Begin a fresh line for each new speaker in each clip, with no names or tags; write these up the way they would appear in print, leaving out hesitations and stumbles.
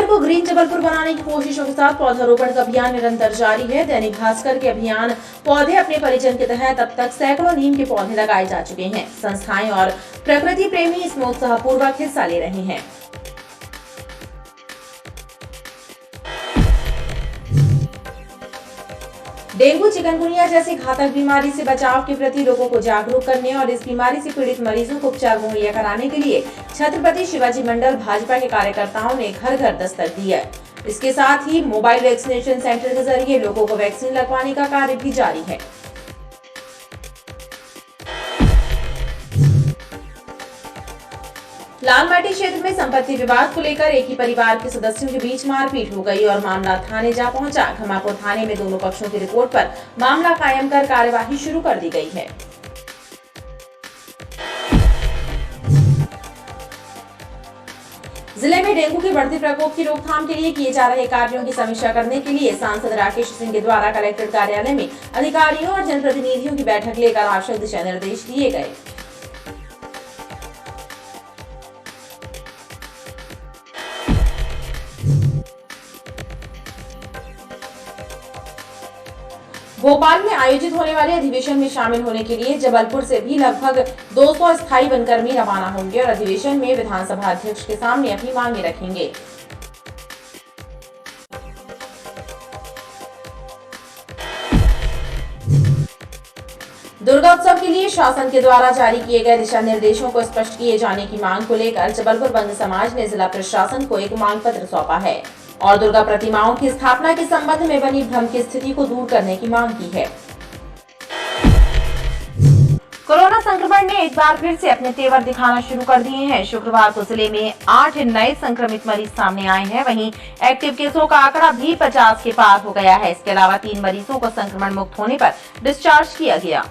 को ग्रीन जबलपुर बनाने की कोशिशों के साथ पौधारोपण का अभियान निरंतर जारी है। दैनिक भास्कर के अभियान पौधे अपने परिजन के तहत अब तक सैकड़ों नीम के पौधे लगाए जा चुके हैं। संस्थाएं और प्रकृति प्रेमी इसमें उत्साहपूर्वक हिस्सा ले रहे हैं। डेंगू चिकनगुनिया जैसी घातक बीमारी से बचाव के प्रति लोगों को जागरूक करने और इस बीमारी से पीड़ित मरीजों को उपचार मुहैया कराने के लिए छत्रपति शिवाजी मंडल भाजपा के कार्यकर्ताओं ने घर घर दस्तक दी है। इसके साथ ही मोबाइल वैक्सीनेशन सेंटर के जरिए लोगों को वैक्सीन लगवाने का कार्य भी जारी है। लालमाटी क्षेत्र में संपत्ति विवाद को लेकर एक ही परिवार के सदस्यों के बीच मारपीट हो गई और मामला थाने जा पहुंचा। घमापुर थाने में दोनों पक्षों की रिपोर्ट पर मामला कायम कर कार्यवाही शुरू कर दी गई है। जिले में डेंगू के बढ़ते प्रकोप की रोकथाम के लिए किए जा रहे कार्यों की समीक्षा करने के लिए सांसद राकेश सिंह के द्वारा कलेक्टर कार्यालय में अधिकारियों और जनप्रतिनिधियों की बैठक लेकर आवश्यक दिशा निर्देश दिए गए। भोपाल में आयोजित होने वाले अधिवेशन में शामिल होने के लिए जबलपुर से भी लगभग 200 स्थायी वनकर्मी रवाना होंगे और अधिवेशन में विधानसभा अध्यक्ष के सामने अपनी मांगे रखेंगे। दुर्गा उत्सव के लिए शासन के द्वारा जारी किए गए दिशा निर्देशों को स्पष्ट किए जाने की मांग को लेकर जबलपुर बंद समाज ने जिला प्रशासन को एक मांग पत्र सौंपा है और दुर्गा प्रतिमाओं की स्थापना के संबंध में बनी भ्रम की स्थिति को दूर करने की मांग की है। कोरोना संक्रमण ने एक बार फिर से अपने तेवर दिखाना शुरू कर दिए हैं। शुक्रवार को जिले में 8 नए संक्रमित मरीज सामने आए हैं। वहीं एक्टिव केसों का आंकड़ा भी 50 के पार हो गया है। इसके अलावा 3 मरीजों को संक्रमण मुक्त होने पर डिस्चार्ज किया गया।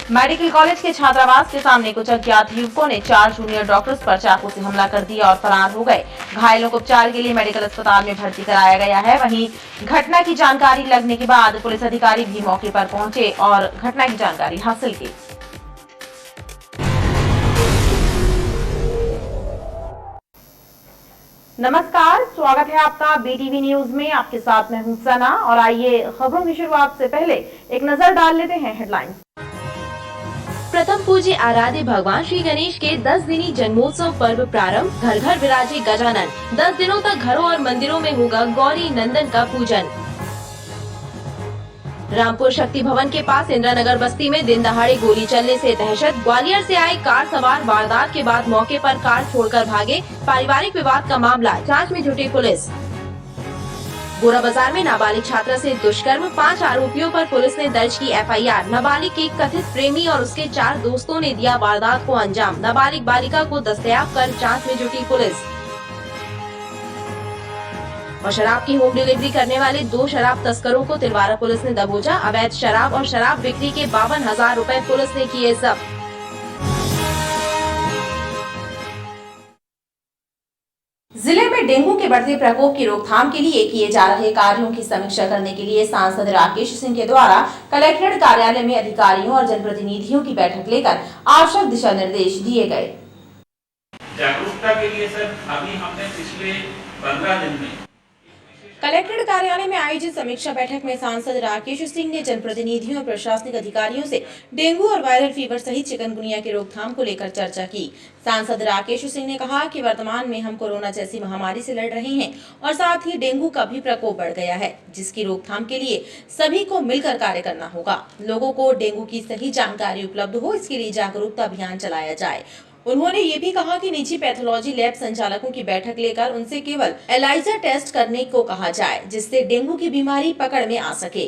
मेडिकल कॉलेज के छात्रावास के सामने कुछ अज्ञात युवकों ने 4 जूनियर डॉक्टर्स पर चाकू से हमला कर दिया और फरार हो गए। घायलों को उपचार के लिए मेडिकल अस्पताल में भर्ती कराया गया है। वहीं घटना की जानकारी लगने के बाद पुलिस अधिकारी भी मौके पर पहुंचे और घटना की जानकारी हासिल की। नमस्कार, स्वागत है आपका BTV न्यूज में। आपके साथ मैं हूं सना और आइए खबरों की शुरुआत से पहले एक नजर डाल लेते हैं हेडलाइंस।
प्रथम पूज्य आराध्य भगवान श्री गणेश के 10 दिनी जन्मोत्सव पर्व प्रारंभ। घर घर विराजे गजानन। 10 दिनों तक घरों और मंदिरों में होगा गौरी नंदन का पूजन। रामपुर शक्ति भवन के पास इंदिरानगर बस्ती में दिन दहाड़े गोली चलने से दहशत। ग्वालियर से आए कार सवार वारदात के बाद मौके पर कार छोड़कर भागे। पारिवारिक विवाद का मामला, जांच में जुटी पुलिस। गोरा बाजार में नाबालिग छात्रा से दुष्कर्म। 5 आरोपियों पर पुलिस ने दर्ज की FIR। नाबालिग के कथित प्रेमी और उसके 4 दोस्तों ने दिया वारदात को अंजाम। नाबालिग बालिका को दस्तयाब कर जांच में जुटी पुलिस। और शराब की होम डिलीवरी करने वाले 2 शराब तस्करों को तिलवारा पुलिस ने दबोचा। अवैध शराब और शराब बिक्री के 52,000 रुपए पुलिस ने किए जब्त।
जिले में डेंगू के बढ़ते प्रकोप की रोकथाम के लिए किए जा रहे कार्यों की समीक्षा करने के लिए सांसद राकेश सिंह के द्वारा कलेक्ट्रेट कार्यालय में अधिकारियों और जनप्रतिनिधियों की बैठक लेकर आवश्यक दिशा निर्देश दिए गए।
जागरूकता के लिए सर अभी हमने पिछले 15 दिन में
कलेक्ट्रेट कार्यालय में आयोजित समीक्षा बैठक में सांसद राकेश सिंह ने जनप्रतिनिधियों और प्रशासनिक अधिकारियों से डेंगू और वायरल फीवर सहित चिकनगुनिया की रोकथाम को लेकर चर्चा की। सांसद राकेश सिंह ने कहा कि वर्तमान में हम कोरोना जैसी महामारी से लड़ रहे हैं और साथ ही डेंगू का भी प्रकोप बढ़ गया है, जिसकी रोकथाम के लिए सभी को मिलकर कार्य करना होगा। लोगों को डेंगू की सही जानकारी उपलब्ध हो, इसके लिए जागरूकता अभियान चलाया जाए। उन्होंने ये भी कहा कि निजी पैथोलॉजी लैब संचालकों की बैठक लेकर उनसे केवल एलाइजा टेस्ट करने को कहा जाए, जिससे डेंगू की बीमारी पकड़ में आ सके।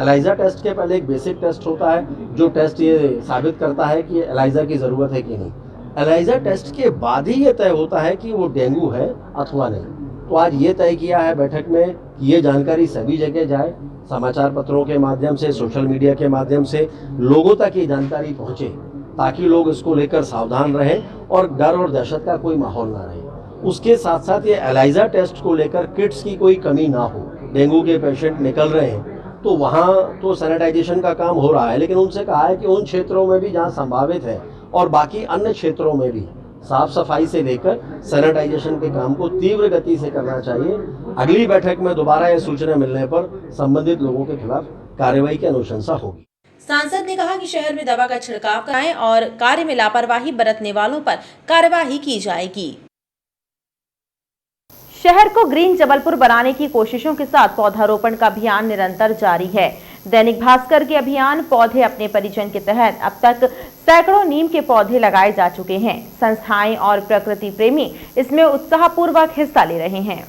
एलाइजा टेस्ट के पहले एक बेसिक टेस्ट होता है जो टेस्ट ये साबित करता है कि एलाइजा की जरूरत है कि नहीं। एलाइजा टेस्ट के बाद ही ये तय होता है कि वो डेंगू है अथवा नहीं। तो आज ये तय किया है बैठक में कि ये जानकारी सभी जगह जाए, समाचार पत्रों के माध्यम से, सोशल मीडिया के माध्यम से लोगों तक ये जानकारी पहुंचे, ताकि लोग इसको लेकर सावधान रहें और डर और दहशत का कोई माहौल ना रहे। उसके साथ साथ ये एलाइजा टेस्ट को लेकर किट्स की कोई कमी ना हो। डेंगू के पेशेंट निकल रहे हैं तो वहाँ तो सैनिटाइजेशन का काम हो रहा है, लेकिन उनसे कहा है कि उन क्षेत्रों में भी जहाँ संभावित है और बाकी अन्य क्षेत्रों में भी साफ सफाई से लेकर सैनिटाइजेशन के काम को तीव्र गति से करना चाहिए। अगली बैठक में दोबारा यह सूचना मिलने पर संबंधित लोगों के खिलाफ कार्रवाई की अनुशंसा होगी।
सांसद ने कहा कि शहर में दवा का छिड़काव कराएं और कार्य में लापरवाही बरतने वालों पर कार्रवाई की जाएगी।
शहर को ग्रीन जबलपुर बनाने की कोशिशों के साथ पौधारोपण का अभियान निरंतर जारी है। दैनिक भास्कर के अभियान पौधे अपने परिजन के तहत अब तक सैकड़ों नीम के पौधे लगाए जा चुके हैं। संस्थाएं और प्रकृति प्रेमी इसमें उत्साहपूर्वक हिस्सा ले रहे हैं।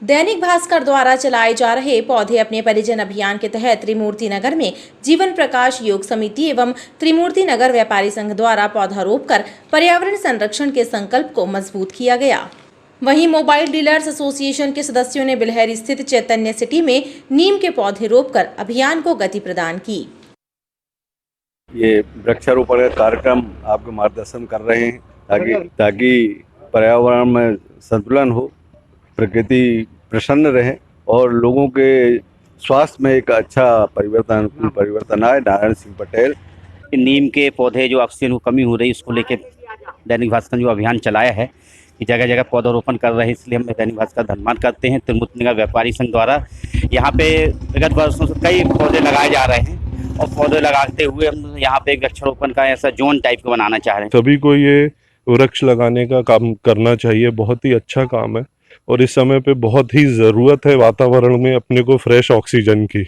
दैनिक भास्कर द्वारा चलाए जा रहे पौधे अपने परिजन अभियान के तहत त्रिमूर्ति नगर में जीवन प्रकाश योग समिति एवं त्रिमूर्ति नगर व्यापारी संघ द्वारा पौधारोप कर पर्यावरण संरक्षण के संकल्प को मजबूत किया गया। वहीं मोबाइल डीलर्स एसोसिएशन के सदस्यों ने बिलहर स्थित चैतन्य सिटी में नीम के पौधे रोपकर अभियान को गति प्रदान की।
ये वृक्षारोपण का कार्यक्रम आपको मार्गदर्शन कर रहे हैं ताकि पर्यावरण में संतुलन हो, प्रकृति प्रसन्न रहे और लोगों के स्वास्थ्य में एक अच्छा परिवर्तन आए। नारायण सिंह पटेल।
नीम के पौधे जो ऑक्सीजन को कमी हो रही है उसको लेके दैनिक भास्कर जो अभियान चलाया है कि जगह जगह पौधारोपण कर रहे हैं, इसलिए हम दैनिक भास्कर का धन्यवाद करते हैं। त्रिमूर्ति नगर व्यापारी संघ द्वारा यहाँ पे विगत वर्षों से कई पौधे लगाए जा रहे हैं और पौधे लगाते हुए हम यहाँ पे वृक्षारोपण का ऐसा जोन टाइप का बनाना चाह रहे हैं।
सभी को ये वृक्ष लगाने का काम करना चाहिए, बहुत ही अच्छा काम है और इस समय पे बहुत ही ज़रूरत है वातावरण में अपने को फ्रेश ऑक्सीजन की,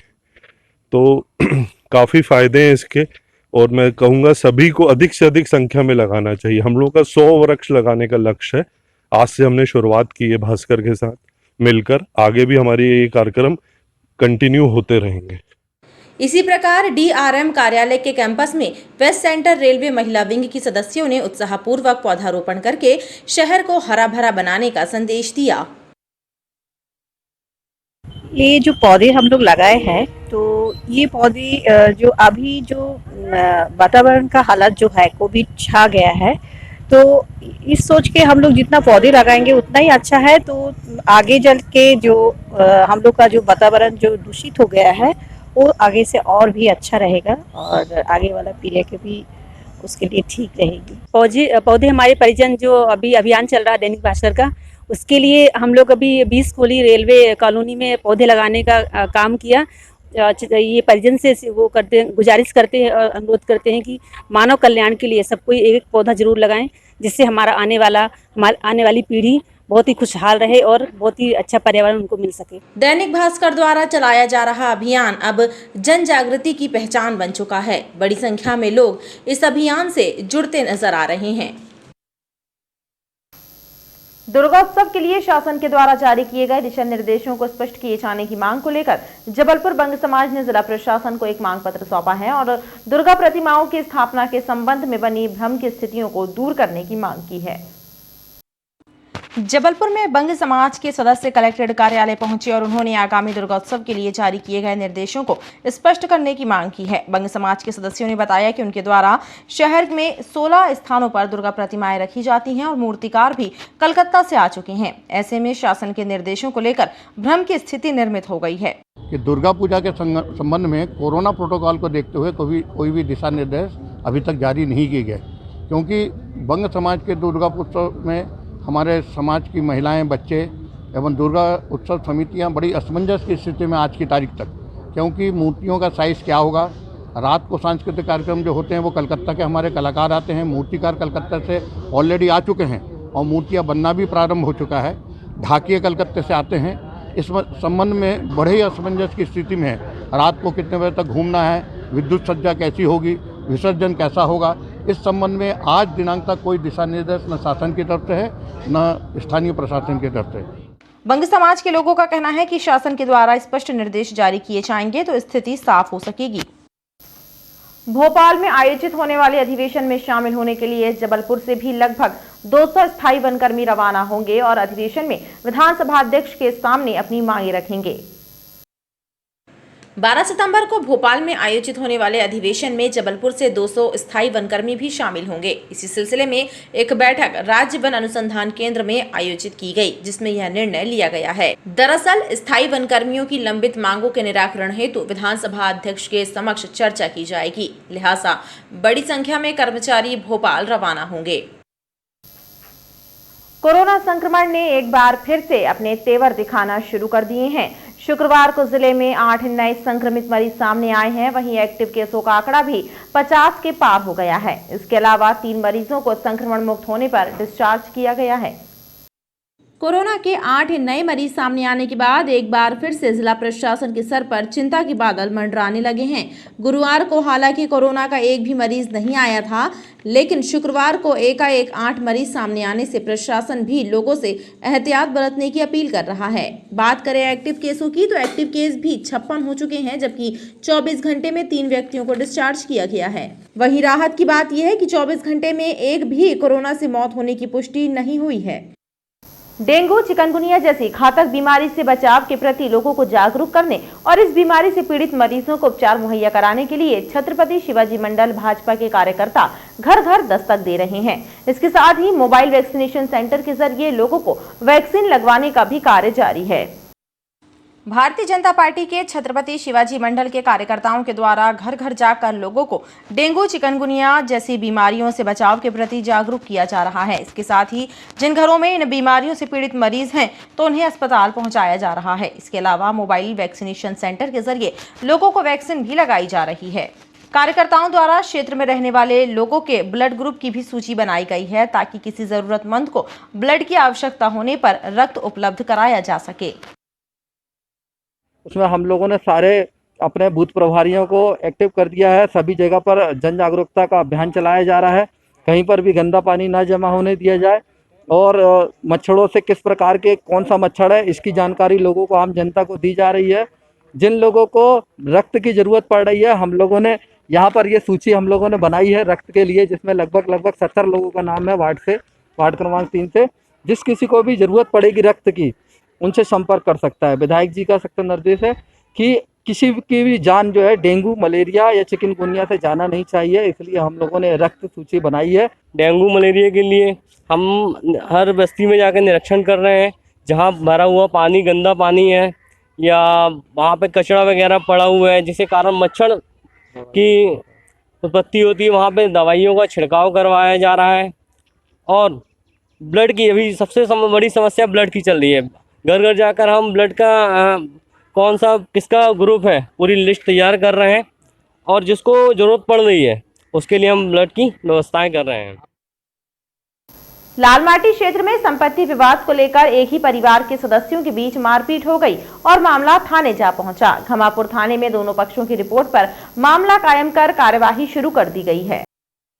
तो काफ़ी फ़ायदे हैं इसके और मैं कहूँगा सभी को अधिक से अधिक संख्या में लगाना चाहिए। हम लोग का 100 वृक्ष लगाने का लक्ष्य है। आज से हमने शुरुआत की है भास्कर के साथ मिलकर, आगे भी हमारे ये कार्यक्रम कंटिन्यू होते रहेंगे।
इसी प्रकार डीआरएम कार्यालय के कैंपस में वेस्ट सेंटर रेलवे महिला विंग की सदस्यों ने उत्साहपूर्वक पौधारोपण करके शहर को हरा भरा बनाने का संदेश दिया।
ये जो पौधे हम लोग लगाए हैं तो ये पौधे जो अभी जो वातावरण का हालत जो है कोविड छा गया है, तो इस सोच के हम लोग जितना पौधे लगाएंगे उतना ही अच्छा है। तो आगे चल के जो हम लोग का जो वातावरण जो दूषित हो गया है वो आगे से और भी अच्छा रहेगा और आगे वाला पीढ़ी के भी उसके लिए ठीक रहेगी। पौधे हमारे परिजन जो अभी अभियान चल रहा है दैनिक भास्कर का, उसके लिए हम लोग अभी 20 कोली रेलवे कॉलोनी में पौधे लगाने का काम किया। ये परिजन से वो करते हैं, गुजारिश करते हैं और अनुरोध करते हैं कि मानव कल्याण के लिए सब कोई एक पौधा जरूर लगाएं, जिससे हमारा आने वाली पीढ़ी बहुत ही खुशहाल रहे और बहुत ही अच्छा पर्यावरण उनको मिल सके।
दैनिक भास्कर द्वारा चलाया जा रहा अभियान अब जन जागृति की पहचान बन चुका है। बड़ी संख्या में लोग इस अभियान से जुड़ते नजर आ रहे हैं।
दुर्गोत्सव के लिए शासन के द्वारा जारी किए गए दिशा निर्देशों को स्पष्ट किए जाने की मांग को लेकर जबलपुर बंग समाज ने जिला प्रशासन को एक मांग पत्र सौंपा है और दुर्गा प्रतिमाओं की स्थापना के संबंध में बनी भ्रम की स्थितियों को दूर करने की मांग की है। जबलपुर में बंग समाज के सदस्य कलेक्ट्रेट कार्यालय पहुंचे और उन्होंने आगामी दुर्गोत्सव के लिए जारी किए गए निर्देशों को स्पष्ट करने की मांग की है। बंग समाज के सदस्यों ने बताया कि उनके द्वारा शहर में 16 स्थानों पर दुर्गा प्रतिमाएं रखी जाती हैं और मूर्तिकार भी कलकत्ता से आ चुके हैं। ऐसे में शासन के निर्देशों को लेकर भ्रम की स्थिति निर्मित हो गई है
कि दुर्गा पूजा के संबंध में कोरोना प्रोटोकॉल को देखते हुए कोई भी दिशा निर्देश अभी तक जारी नहीं किए गए, क्योंकि बंग समाज के दुर्गा उत्सव में हमारे समाज की महिलाएं, बच्चे एवं दुर्गा उत्सव समितियां बड़ी असमंजस की स्थिति में आज की तारीख तक, क्योंकि मूर्तियों का साइज़ क्या होगा। रात को सांस्कृतिक कार्यक्रम जो होते हैं वो कलकत्ता के हमारे कलाकार आते हैं, मूर्तिकार कलकत्ता से ऑलरेडी आ चुके हैं और मूर्तियां बनना भी प्रारंभ हो चुका है। ढाकिए कलकत्ते से आते हैं। इस संबंध में बड़े ही असमंजस की स्थिति में है। रात को कितने बजे तक घूमना है, विद्युत सज्जा कैसी होगी, विसर्जन कैसा होगा, इस संबंध में आज दिनांक तक कोई दिशा निर्देश न शासन की तरफ से है न स्थानीय प्रशासन की तरफ से।
बंग समाज के लोगों का कहना है कि शासन के द्वारा स्पष्ट निर्देश जारी किए जाएंगे तो स्थिति साफ हो सकेगी। भोपाल में आयोजित होने वाले अधिवेशन में शामिल होने के लिए जबलपुर से भी लगभग 200 स्थायी वनकर्मी रवाना होंगे और अधिवेशन में विधानसभा अध्यक्ष के सामने अपनी मांगे रखेंगे।
12 सितंबर को भोपाल में आयोजित होने वाले अधिवेशन में जबलपुर से 200 स्थायी वनकर्मी भी शामिल होंगे। इसी सिलसिले में एक बैठक राज्य वन अनुसंधान केंद्र में आयोजित की गई, जिसमें यह निर्णय लिया गया है। दरअसल स्थायी वनकर्मियों की लंबित मांगों के निराकरण हेतु विधानसभा अध्यक्ष के समक्ष चर्चा की जाएगी, लिहाजा बड़ी संख्या में कर्मचारी भोपाल रवाना होंगे।
कोरोना संक्रमण ने एक बार फिर से अपने तेवर दिखाना शुरू कर दिए हैं। शुक्रवार को जिले में 8 नए संक्रमित मरीज सामने आए हैं। वहीं एक्टिव केसों का आंकड़ा भी 50 के पार हो गया है। इसके अलावा 3 मरीजों को संक्रमण मुक्त होने पर डिस्चार्ज किया गया है। कोरोना के 8 नए मरीज सामने आने के बाद एक बार फिर से जिला प्रशासन के सर पर चिंता के बादल मंडराने लगे हैं। गुरुवार को हालांकि कोरोना का एक भी मरीज नहीं आया था, लेकिन शुक्रवार को एकाएक 8 मरीज सामने आने से प्रशासन भी लोगों से एहतियात बरतने की अपील कर रहा है। बात करें एक्टिव केसों की, तो एक्टिव केस भी 56 हो चुके हैं, जबकि 24 घंटे में 3 व्यक्तियों को डिस्चार्ज किया गया है। वहीं राहत की बात यह है कि 24 घंटे में एक भी कोरोना से मौत होने की पुष्टि नहीं हुई है। डेंगू, चिकनगुनिया जैसी घातक बीमारी से बचाव के प्रति लोगों को जागरूक करने और इस बीमारी से पीड़ित मरीजों को उपचार मुहैया कराने के लिए छत्रपति शिवाजी मंडल भाजपा के कार्यकर्ता घर घर दस्तक दे रहे हैं। इसके साथ ही मोबाइल वैक्सीनेशन सेंटर के जरिए लोगों को वैक्सीन लगवाने का भी कार्य जारी है। भारतीय जनता पार्टी के छत्रपति शिवाजी मंडल के कार्यकर्ताओं के द्वारा घर घर जाकर लोगों को डेंगू, चिकनगुनिया जैसी बीमारियों से बचाव के प्रति जागरूक किया जा रहा है। इसके साथ ही जिन घरों में इन बीमारियों से पीड़ित मरीज हैं तो उन्हें अस्पताल पहुंचाया जा रहा है। इसके अलावा मोबाइल वैक्सीनेशन सेंटर के जरिए लोगों को वैक्सीन भी लगाई जा रही है। कार्यकर्ताओं द्वारा क्षेत्र में रहने वाले लोगों के ब्लड ग्रुप की भी सूची बनाई गई है, ताकि किसी जरूरतमंद को ब्लड की आवश्यकता होने पर रक्त उपलब्ध कराया जा सके।
उसमें हम लोगों ने सारे अपने बूथ प्रभारियों को एक्टिव कर दिया है। सभी जगह पर जन जागरूकता का अभियान चलाया जा रहा है। कहीं पर भी गंदा पानी ना जमा होने दिया जाए और मच्छरों से किस प्रकार के कौन सा मच्छर है, इसकी जानकारी लोगों को, आम जनता को दी जा रही है। जिन लोगों को रक्त की ज़रूरत पड़ रही है, हम लोगों ने यहाँ पर ये सूची हम लोगों ने बनाई है रक्त के लिए, जिसमें लगभग 70 लोगों का नाम है वार्ड क्रमांक 3 से। जिस किसी को भी ज़रूरत पड़ेगी रक्त की, उनसे संपर्क कर सकता है। विधायक जी का सख्त निर्देश है कि किसी की भी जान जो है डेंगू, मलेरिया या चिकनगुनिया से जाना नहीं चाहिए, इसलिए हम लोगों ने रक्त सूची बनाई है।
डेंगू, मलेरिया के लिए हम हर बस्ती में जाकर निरीक्षण कर रहे हैं। जहाँ भरा हुआ पानी, गंदा पानी है या वहाँ पे कचरा वगैरह पड़ा हुआ है जिसके कारण मच्छर की उत्पत्ति होती है, वहाँ पे दवाइयों का छिड़काव करवाया जा रहा है। और ब्लड की अभी सबसे बड़ी समस्या ब्लड की चल रही है। घर घर जाकर हम ब्लड का कौन सा किसका ग्रुप है पूरी लिस्ट तैयार कर रहे हैं और जिसको ज़रूरत पड़ रही है उसके लिए हम ब्लड की व्यवस्थाएं कर रहे हैं।
लालमाटी क्षेत्र में संपत्ति विवाद को लेकर एक ही परिवार के सदस्यों के बीच मारपीट हो गई और मामला थाने जा पहुंचा। घमापुर थाने में दोनों पक्षों की रिपोर्ट पर मामला कायम कर कार्यवाही शुरू कर दी गई है।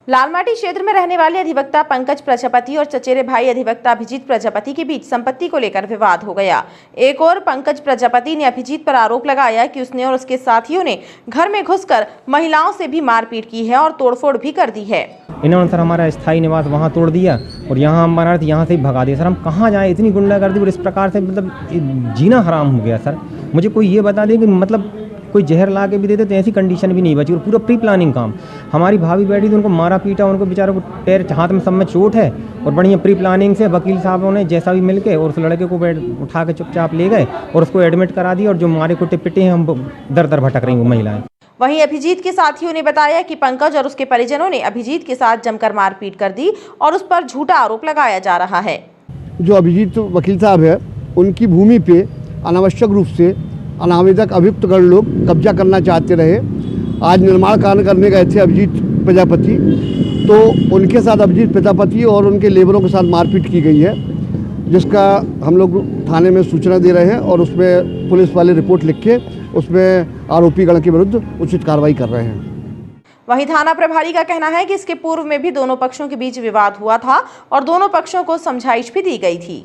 लालमाटी क्षेत्र में रहने वाले अधिवक्ता पंकज प्रजापति और चचेरे भाई अधिवक्ता अभिजीत प्रजापति के बीच संपत्ति को लेकर विवाद हो गया। एक और पंकज प्रजापति ने अभिजीत पर आरोप लगाया कि उसने और उसके साथियों ने घर में घुसकर महिलाओं से भी मारपीट की है और तोड़फोड़ भी कर दी है।
इन्होंने सर हमारा स्थायी निवास वहाँ तोड़ दिया और यहाँ हम बना रहे थे, यहाँ से भगा दिया। सर हम कहाँ जाएँ, इतनी गुंडागर्दी और इस प्रकार से मतलब जीना हराम हो गया। सर मुझे कोई ये बता दे कि मतलब कोई जहर ला के भी देते तो ऐसी कंडीशन भी नहीं बची। और पूरा प्री प्लानिंग काम, हमारी भाभी बैठी थी, उनको मारा पीटा, उनको बेचारों को पैर हाथ में सब में चोट है और बढ़िया प्री प्लानिंग से वकील साहबों ने जैसा भी मिलके और उस लड़के को उठा के चुपचाप ले गए और उसको एडमिट करा दिया। और जो मारे कुटे पिटे हैं, हम दर दर भटक रही हैं महिलाएं।
वहीं अभिजीत के साथियों ने बताया कि पंकज और उसके परिजनों ने अभिजीत के साथ जमकर मारपीट कर दी और उस पर झूठा आरोप लगाया जा रहा है।
जो अभिजीत वकील साहब है, उनकी भूमि पे अनावश्यक रूप से अनावेदक अभियुक्तगण लोग कब्जा करना चाहते रहे। आज निर्माण कार्य करने गए थे अभिजीत प्रजापति, तो उनके साथ अभिजीत प्रजापति और उनके लेबरों के साथ मारपीट की गई है, जिसका हम लोग थाने में सूचना दे रहे हैं और उसमें पुलिस वाले रिपोर्ट लिख के उसमें आरोपी गण के विरुद्ध उचित कार्रवाई कर रहे हैं।
वहीं थाना प्रभारी का कहना है कि इसके पूर्व में भी दोनों पक्षों के बीच विवाद हुआ था और दोनों पक्षों को समझाइश भी दी गई थी।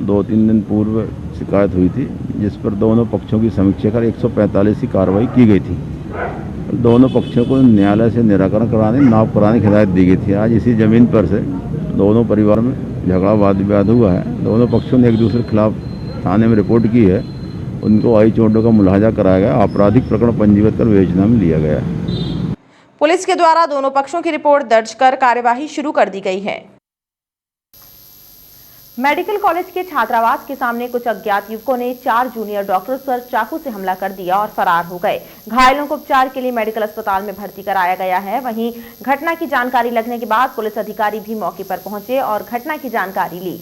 2-3 दिन पूर्व शिकायत हुई थी, जिस पर दोनों पक्षों की समीक्षा कर 145 की कार्रवाई की गई थी। दोनों पक्षों को न्यायालय से निराकरण कराने, नाप कराने की हिदायत दी गई थी। आज इसी ज़मीन पर से दोनों परिवार में झगड़ा वाद विवाद हुआ है। दोनों पक्षों ने एक दूसरे के खिलाफ थाने में रिपोर्ट की है उनको आई चोटों का मुलाहजा कराया गया, आपराधिक प्रकरण पंजीबद्ध कर विवेचना में लिया गया है।
पुलिस के द्वारा दोनों पक्षों की रिपोर्ट दर्ज कर कार्यवाही शुरू कर दी गई है। मेडिकल कॉलेज के छात्रावास के सामने कुछ अज्ञात युवकों ने 4 जूनियर डॉक्टर्स पर चाकू से हमला कर दिया और फरार हो गए। घायलों को उपचार के लिए मेडिकल अस्पताल में भर्ती कराया गया है। वहीं घटना की जानकारी लगने के बाद पुलिस अधिकारी भी मौके पर पहुंचे और घटना की जानकारी ली।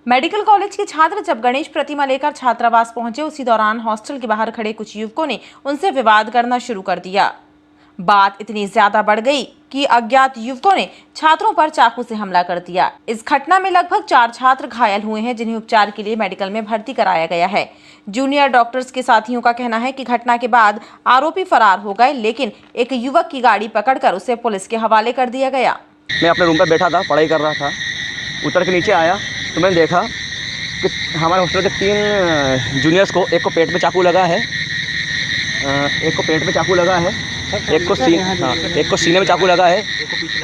मेडिकल कॉलेज के छात्र जब गणेश प्रतिमा लेकर छात्रावास पहुंचे, उसी दौरान हॉस्टल के बाहर खड़े कुछ युवकों ने उनसे विवाद करना शुरू कर दिया। बात इतनी ज्यादा बढ़ गई कि अज्ञात युवकों ने छात्रों पर चाकू से हमला कर दिया। इस घटना में लगभग 4 छात्र घायल हुए हैं, जिन्हें उपचार के लिए मेडिकल में भर्ती कराया गया है। जूनियर डॉक्टर्स के साथियों का कहना है कि घटना के बाद आरोपी फरार हो गए, लेकिन एक युवक की गाड़ी पकड़कर उसे पुलिस के हवाले कर दिया गया।
मैं अपने रूम पर बैठा था, पढ़ाई कर रहा था। उतर के नीचे आया तो मैंने देखा कि हमारे हॉस्टल के 3 जूनियर्स को, एक को पेट में चाकू लगा है, एक को पेट में चाकू लगा है, एक को सीने में चाकू लगा है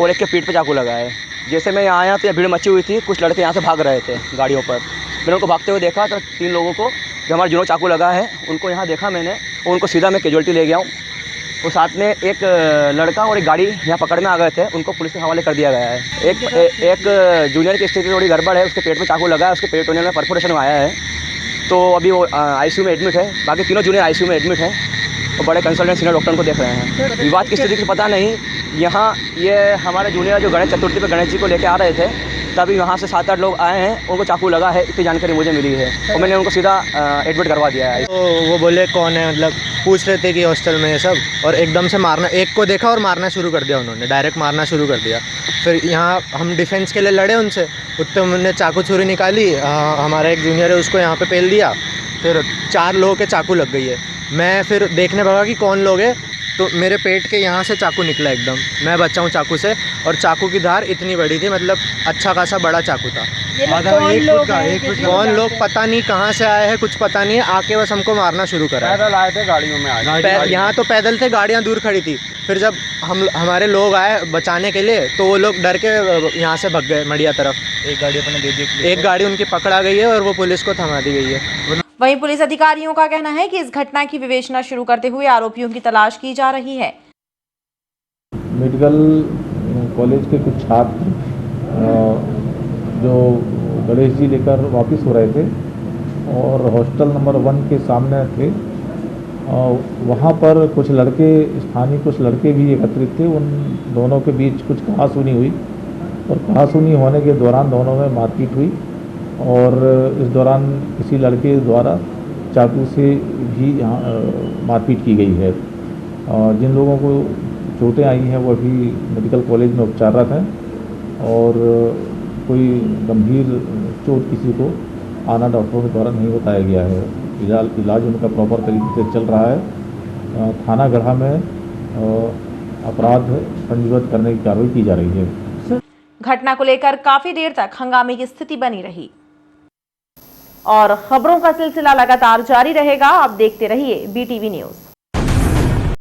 और एक के पीठ पे चाकू लगा है। जैसे मैं यहाँ आया तो भीड़ मची हुई थी, कुछ लड़के यहाँ से भाग रहे थे गाड़ियों पर। मैंने उनको भागते हुए देखा तो 3 लोगों को, जो हमारे जिन्होंने चाकू लगा है, उनको यहाँ देखा मैंने और उनको सीधा मैं कैजुअल्टी ले गया हूँ। और साथ में एक लड़का और एक गाड़ी यहाँ पकड़ में आ गए थे, उनको पुलिस के हवाले कर दिया गया है। एक जूनियर की स्थिति थोड़ी गड़बड़ है, उसके पेट में चाकू लगा है, उसके पेट में परफोरेशन आया है, तो अभी वो आईसीयू में एडमिट है। बाकी तीनों जूनियर आईसीयू में एडमिट है और बड़े कंसल्टेंट सीनियर डॉक्टर को देख रहे हैं। विवाद की स्थिति की पता नहीं। यहाँ ये हमारे जूनियर जो गणेश चतुर्थी पे गणेश जी को लेके आ रहे थे, तभी यहाँ से 7-8 लोग आए हैं, उनको चाकू लगा है, इतनी जानकारी मुझे मिली है और मैंने उनको सीधा एडमिट करवा दिया है।
तो वो बोले कौन है, मतलब पूछ रहे थे कि हॉस्टल में ये सब, और एकदम से मारना, एक को देखा और मारना शुरू कर दिया उन्होंने, डायरेक्ट मारना शुरू कर दिया। फिर यहाँ हम डिफेंस के लिए लड़े उनसे, उतने उन्होंने चाकू छुरी निकाली, हमारा एक जूनियर है उसको यहाँ पे पेल दिया। फिर 4 लोगों के चाकू लग गई है। मैं फिर देखने लगा कि कौन लोग है, तो मेरे पेट के यहाँ से चाकू निकला एकदम। मैं बचा हूँ चाकू से और चाकू की धार इतनी बड़ी थी, मतलब अच्छा खासा बड़ा चाकू था। कौन लोग पता नहीं कहाँ से आए हैं, कुछ पता नहीं है, आके बस हमको मारना शुरू करा।
पैदल आए थे गाड़ियों में,
यहाँ तो पैदल थे, गाड़ियाँ दूर खड़ी थी। फिर जब हमारे लोग आए बचाने के लिए तो वो लोग डर के यहाँ से भग गए मड़िया तरफ।
एक गाड़ी अपने दे दी,
एक गाड़ी उनकी पकड़ा गई है और वो पुलिस को थमा दी गई है।
वहीं पुलिस अधिकारियों का कहना है कि इस घटना की विवेचना शुरू करते हुए आरोपियों की तलाश की जा रही है।
मेडिकल कॉलेज के कुछ छात्र जो गणेश जी लेकर वापस हो रहे थे और हॉस्टल नंबर 1 के सामने थे, वहाँ पर कुछ लड़के, स्थानीय कुछ लड़के भी एकत्रित थे। उन दोनों के बीच कुछ कहासुनी हुई और कहासुनी होने के दौरान दोनों में मारपीट हुई और इस दौरान किसी लड़के द्वारा चाकू से भी मारपीट की गई है। जिन लोगों को चोटें आई हैं वो अभी मेडिकल कॉलेज में उपचाररत हैं और कोई गंभीर चोट किसी को आना डॉक्टरों के द्वारा नहीं बताया गया है। इलाज उनका प्रॉपर तरीके से चल रहा है। थाना गढ़ा में अपराध पंजीबद्ध करने की कार्रवाई की जा रही है।
घटना को लेकर काफी देर तक हंगामे की स्थिति बनी रही और खबरों का सिलसिला लगातार जारी रहेगा। आप देखते रहिए BTV न्यूज़।